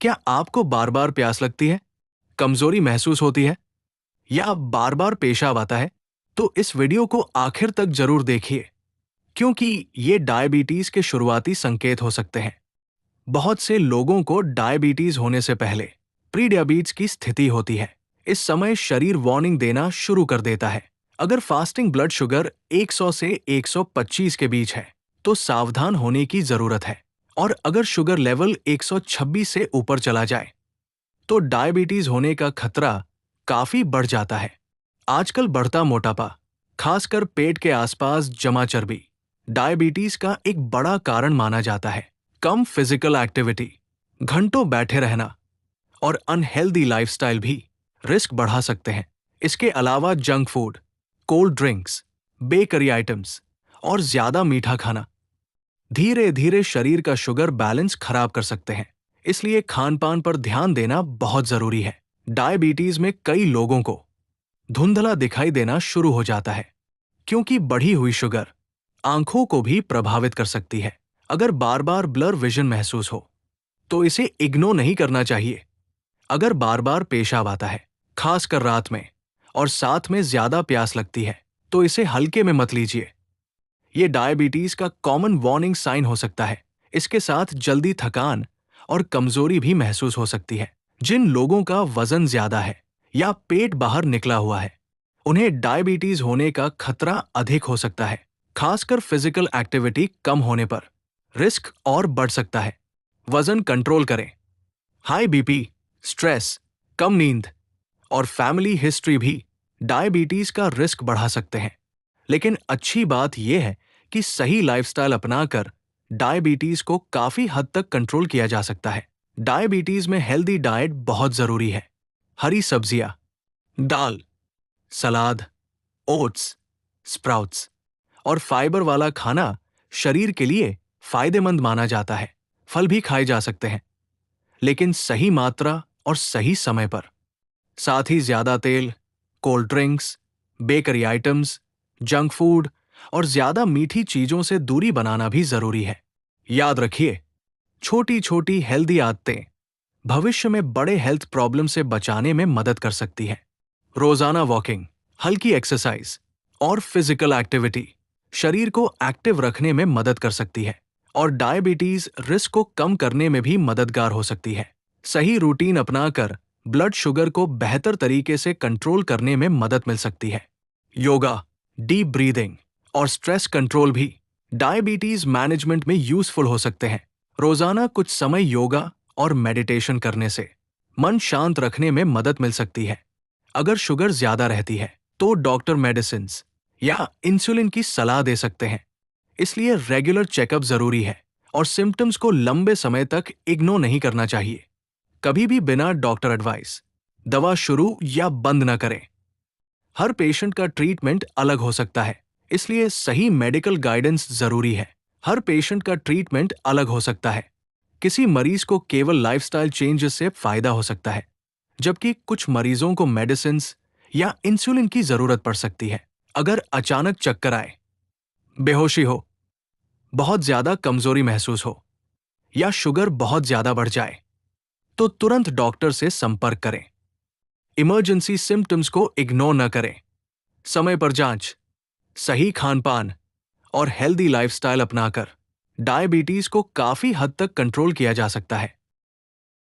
क्या आपको बार बार प्यास लगती है, कमजोरी महसूस होती है या बार बार पेशाब आता है? तो इस वीडियो को आखिर तक जरूर देखिए, क्योंकि ये डायबिटीज के शुरुआती संकेत हो सकते हैं। बहुत से लोगों को डायबिटीज होने से पहले प्री डायबिटीज की स्थिति होती है। इस समय शरीर वार्निंग देना शुरू कर देता है। अगर फास्टिंग ब्लड शुगर 100 से 125 के बीच है तो सावधान होने की जरूरत है, और अगर शुगर लेवल 126 से ऊपर चला जाए तो डायबिटीज होने का खतरा काफी बढ़ जाता है। आजकल बढ़ता मोटापा, खासकर पेट के आसपास जमा चर्बी, डायबिटीज का एक बड़ा कारण माना जाता है। कम फिजिकल एक्टिविटी, घंटों बैठे रहना और अनहेल्दी लाइफस्टाइल भी रिस्क बढ़ा सकते हैं। इसके अलावा junk food, cold drinks, bakery items और ज्यादा मीठा खाना धीरे धीरे शरीर का शुगर बैलेंस खराब कर सकते हैं। इसलिए खान पान पर ध्यान देना बहुत जरूरी है। डायबिटीज में कई लोगों को धुंधला दिखाई देना शुरू हो जाता है, क्योंकि बढ़ी हुई शुगर आंखों को भी प्रभावित कर सकती है। अगर बार बार ब्लर विजन महसूस हो तो इसे इग्नोर नहीं करना चाहिए। अगर बार बार पेशाब आता है, खासकर रात में, और साथ में ज्यादा प्यास लगती है, तो इसे हल्के में मत लीजिए। ये डायबिटीज का कॉमन वार्निंग साइन हो सकता है। इसके साथ जल्दी थकान और कमजोरी भी महसूस हो सकती है। जिन लोगों का वजन ज्यादा है या पेट बाहर निकला हुआ है, उन्हें डायबिटीज होने का खतरा अधिक हो सकता है। खासकर फिजिकल एक्टिविटी कम होने पर रिस्क और बढ़ सकता है। वजन कंट्रोल करें। हाई बीपी, स्ट्रेस, कम नींद और फैमिली हिस्ट्री भी डायबिटीज का रिस्क बढ़ा सकते हैं। लेकिन अच्छी बात यह है कि सही लाइफस्टाइल अपनाकर डायबिटीज को काफी हद तक कंट्रोल किया जा सकता है। डायबिटीज में हेल्दी डाइट बहुत जरूरी है। हरी सब्जियां, दाल, सलाद, ओट्स, स्प्राउट्स और फाइबर वाला खाना शरीर के लिए फायदेमंद माना जाता है। फल भी खाए जा सकते हैं, लेकिन सही मात्रा और सही समय पर। साथ ही ज्यादा तेल, cold drinks, bakery items, junk food और ज्यादा मीठी चीजों से दूरी बनाना भी जरूरी है। याद रखिए, छोटी छोटी हेल्दी आदतें भविष्य में बड़े हेल्थ प्रॉब्लम से बचाने में मदद कर सकती है। रोजाना वॉकिंग, हल्की एक्सरसाइज और फिजिकल एक्टिविटी शरीर को एक्टिव रखने में मदद कर सकती है और डायबिटीज रिस्क को कम करने में भी मददगार हो सकती है। सही रूटीन अपनाकर ब्लड शुगर को बेहतर तरीके से कंट्रोल करने में मदद मिल सकती है। योगा, डीप ब्रीदिंग और स्ट्रेस कंट्रोल भी डायबिटीज मैनेजमेंट में यूजफुल हो सकते हैं। रोजाना कुछ समय योगा और मेडिटेशन करने से मन शांत रखने में मदद मिल सकती है। अगर शुगर ज्यादा रहती है तो डॉक्टर मेडिसिन या इंसुलिन की सलाह दे सकते हैं। इसलिए रेगुलर चेकअप जरूरी है और सिम्टम्स को लंबे समय तक इग्नोर नहीं करना चाहिए। कभी भी बिना डॉक्टर एडवाइस दवा शुरू या बंद न करें। हर पेशेंट का ट्रीटमेंट अलग हो सकता है, इसलिए सही मेडिकल गाइडेंस जरूरी है। हर पेशेंट का ट्रीटमेंट अलग हो सकता है। किसी मरीज को केवल लाइफस्टाइल चेंजेस से फायदा हो सकता है, जबकि कुछ मरीजों को मेडिसिन या इंसुलिन की जरूरत पड़ सकती है। अगर अचानक चक्कर आए, बेहोशी हो, बहुत ज्यादा कमजोरी महसूस हो या शुगर बहुत ज्यादा बढ़ जाए, तो तुरंत डॉक्टर से संपर्क करें। इमरजेंसी सिम्टम्स को इग्नोर न करें। समय पर जांच, सही खान-पान और हेल्दी लाइफस्टाइल अपनाकर डायबिटीज को काफी हद तक कंट्रोल किया जा सकता है।